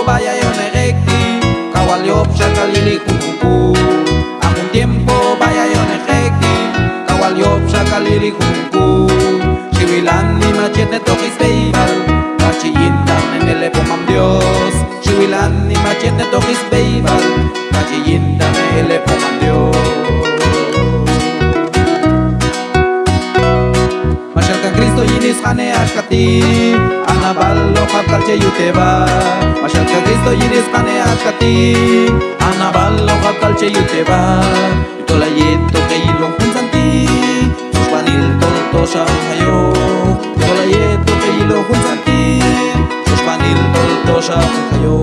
vaya yo nerekti kawaliop shakalili kuku. Akun tiempo vaya yo nerekti kawaliop shakalili kuku. Shiwilan ni machete tokis beibal kachiyinta memele pomam Dios. Shiwilan ni machete tokis beibal kachiyinta memele pomam Dios. Masyalkan Kristo yinis kane ashkati Anabalo kapkalche yuteba. Masyalkan Kristo yinis kane ashkati Anabalo kapkalche yuteba. Itola yeto keilong kunsanti Suspanil tolto shangayo. Itola yeto keilong kunsanti Suspanil tolto shangayo.